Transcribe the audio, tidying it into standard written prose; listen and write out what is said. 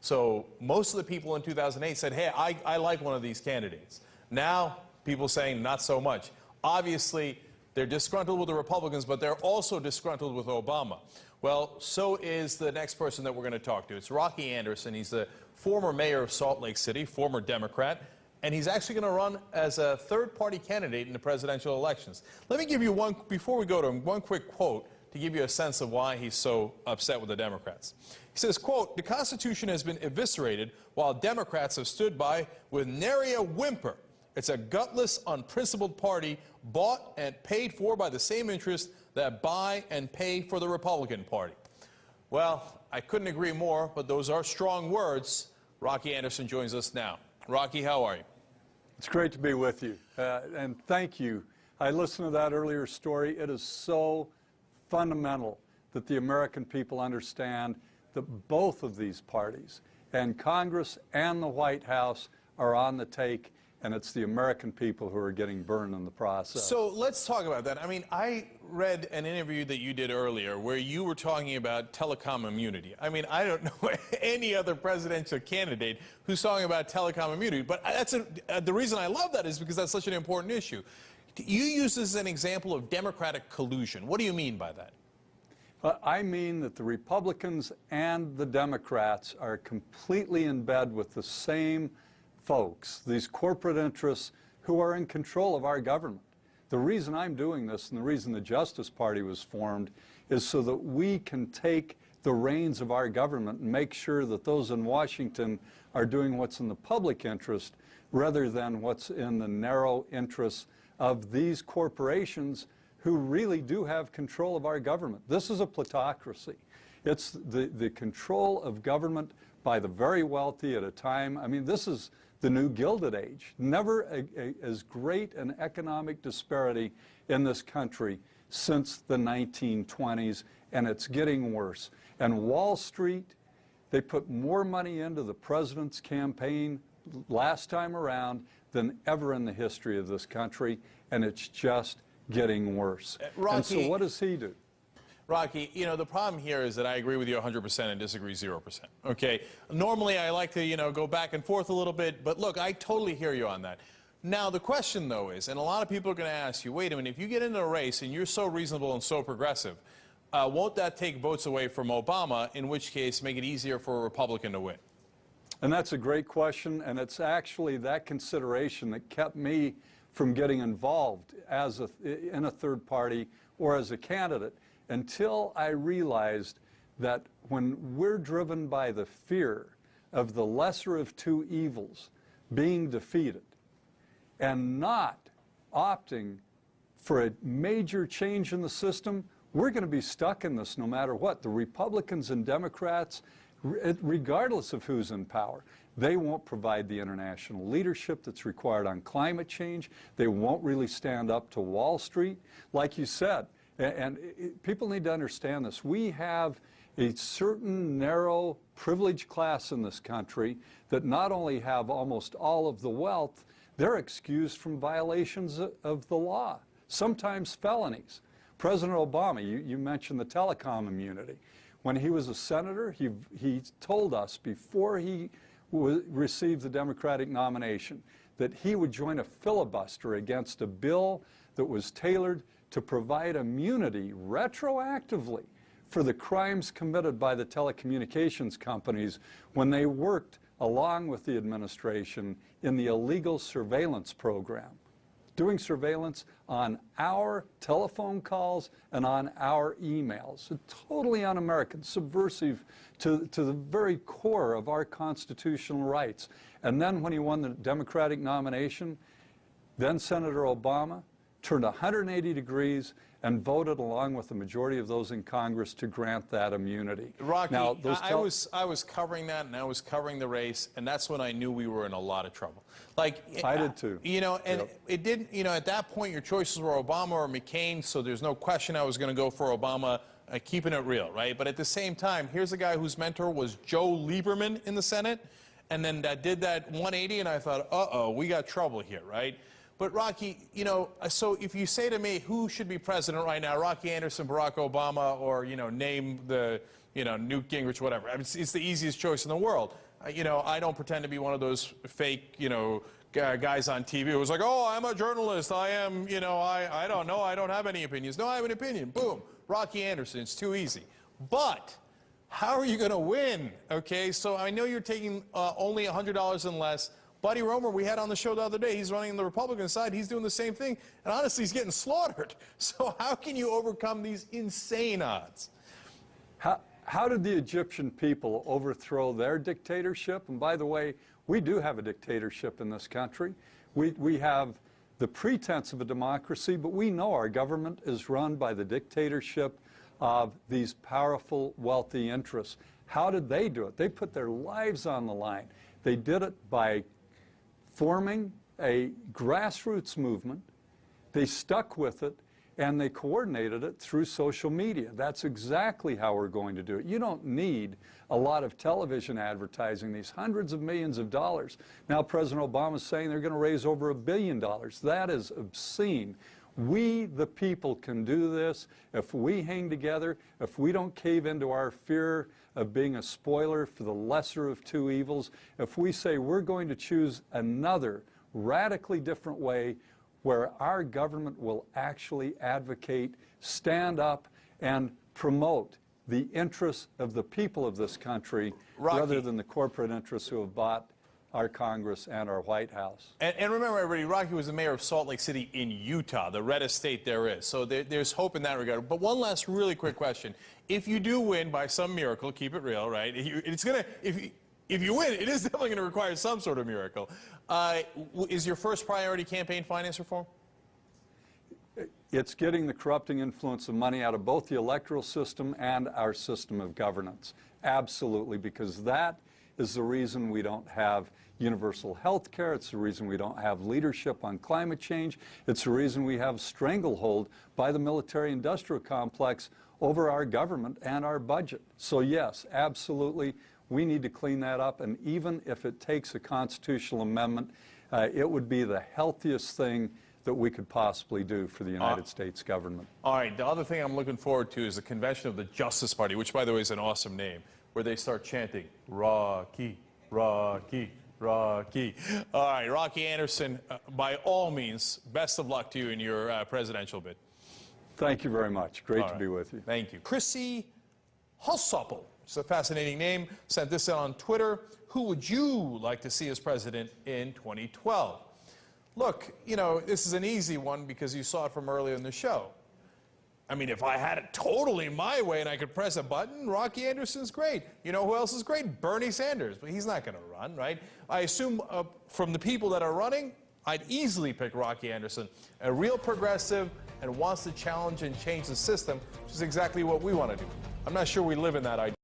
So most of the people in 2008 said, hey, I like one of these candidates. Now, people saying not so much. Obviously, they're disgruntled with the Republicans, but they're also disgruntled with Obama. Well, so is the next person that we're going to talk to. It's Rocky Anderson. He's the former mayor of Salt Lake City, former Democrat, and he's actually going to run as a third-party candidate in the presidential elections. Let me give you one, before we go to him, one quick quote to give you a sense of why he's so upset with the Democrats. He says, quote, "The Constitution has been eviscerated while Democrats have stood by with nary a whimper. It's a gutless, unprincipled party bought and paid for by the same interests that buy and pay for the Republican Party." Well, I couldn't agree more, but those are strong words. Rocky Anderson joins us now. Rocky, how are you? It's great to be with you, and thank you. I listened to that earlier story. It is so fundamental that the American people understand that both of these parties, and Congress and the White House, are on the take, and it's the American people who are getting burned in the process. So let's talk about that. I mean, I read an interview that you did earlier where you were talking about telecom immunity. I mean, I don't know any other presidential candidate who's talking about telecom immunity, but the reason I love that is because that's such an important issue. You use this as an example of Democratic collusion. What do you mean by that? I mean that the Republicans and the Democrats are completely in bed with the same folks, these corporate interests who are in control of our government. The reason I'm doing this and the reason the Justice Party was formed is so that we can take the reins of our government and make sure that those in Washington are doing what's in the public interest rather than what's in the narrow interests of these corporations who really do have control of our government. This is a plutocracy. It's the control of government by the very wealthy at a time. I mean, this is the new Gilded Age. Never as great an economic disparity in this country since the 1920s, and it's getting worse. And Wall Street, they put more money into the president's campaign last time around than ever in the history of this country, and it's just getting worse. Rocky, and so what does he do? Rocky, you know, the problem here is that I agree with you 100% and disagree 0%. Okay? Normally, I like to, go back and forth a little bit, but look, I totally hear you on that. Now, the question, though, is, and a lot of people are going to ask you, wait a minute, if you get into a race and you're so reasonable and so progressive, won't that take votes away from Obama, in which case make it easier for a Republican to win? And that's a great question, and it's actually that consideration that kept me from getting involved in a third party or as a candidate until I realized that when we're driven by the fear of the lesser of two evils being defeated and not opting for a major change in the system, we're going to be stuck in this no matter what. The Republicans and Democrats, regardless of who's in power, they won't provide the international leadership that's required on climate change. They won't really stand up to Wall Street. Like you said, and people need to understand this, we have a certain narrow privileged class in this country that not only have almost all of the wealth, they're excused from violations of the law, sometimes felonies. President Obama, you mentioned the telecom immunity. When he was a senator, he told us before he received the Democratic nomination that he would join a filibuster against a bill that was tailored to provide immunity retroactively for the crimes committed by the telecommunications companies when they worked along with the administration in the illegal surveillance program, doing surveillance on our telephone calls and on our emails. Totally un-American, subversive to the very core of our constitutional rights. And then when he won the Democratic nomination, then Senator Obama turned 180 degrees and voted along with the majority of those in Congress to grant that immunity. Rocky, now, I was covering that, and I was covering the race, and that's when I knew we were in a lot of trouble. Like I did too. And it didn't. At that point, your choices were Obama or McCain, so there's no question I was going to go for Obama, keeping it real, right? But at the same time, here's a guy whose mentor was Joe Lieberman in the Senate, and then that did that 180, and I thought, uh-oh, we got trouble here, right? But Rocky, so if you say to me who should be president right now, Rocky Anderson, Barack Obama, or name the Newt Gingrich, whatever. I mean, it's the easiest choice in the world. You know, I don't pretend to be one of those fake, you know, guys on TV who was like, oh, I'm a journalist. I am, you know, I don't know. I don't have any opinions. No, I have an opinion. Boom. Rocky Anderson. It's too easy. But how are you going to win? Okay, so I know you're taking only $100 and less. Buddy Romer, we had on the show the other day, he's running the Republican side. He's doing the same thing. And honestly, he's getting slaughtered. So how can you overcome these insane odds? How did the Egyptian people overthrow their dictatorship? And by the way, we do have a dictatorship in this country. We have the pretense of a democracy, but we know our government is run by the dictatorship of these powerful, wealthy interests. How did they do it? They put their lives on the line. They did it by forming a grassroots movement. They stuck with it, and they coordinated it through social media. That's exactly how we're going to do it. You don't need a lot of television advertising, these hundreds of millions of dollars. Now President Obama is saying they're going to raise over $1 billion. That is obscene. We, the people, can do this if we hang together, if we don't cave into our fear of being a spoiler for the lesser of two evils, if we say we're going to choose another radically different way where our government will actually advocate, stand up, and promote the interests of the people of this country rather than the corporate interests who have bought our Congress and our White House. And remember, everybody, Rocky was the mayor of Salt Lake City in Utah, the reddest state there is. So there's hope in that regard. But one last really quick question. If you do win by some miracle, keep it real, right? It's going to, if you win, it is definitely going to require some sort of miracle. Is your first priority campaign finance reform? It's getting the corrupting influence of money out of both the electoral system and our system of governance. Absolutely, because that is the reason we don't have universal health care. It's the reason we don't have leadership on climate change. It's the reason we have stranglehold by the military-industrial complex over our government and our budget. So yes, absolutely, we need to clean that up, and even if it takes a constitutional amendment, it would be the healthiest thing that we could possibly do for the United States government. All right, the other thing I'm looking forward to is the convention of the Justice Party, which, by the way, is an awesome name, where they start chanting, Rocky, Rocky, Rocky. All right, Rocky Anderson, by all means, best of luck to you in your presidential bid. Thank you very much. Great to be with you. Thank you. Chrissy Hussoppel, it's a fascinating name, sent this out on Twitter. Who would you like to see as president in 2012? Look, you know, this is an easy one because you saw it from earlier in the show. I mean, if I had it totally my way and I could press a button, Rocky Anderson's great. You know who else is great? Bernie Sanders, but he's not going to run, right? I assume from the people that are running, I'd easily pick Rocky Anderson, a real progressive and wants to challenge and change the system, which is exactly what we want to do. I'm not sure we live in that idea.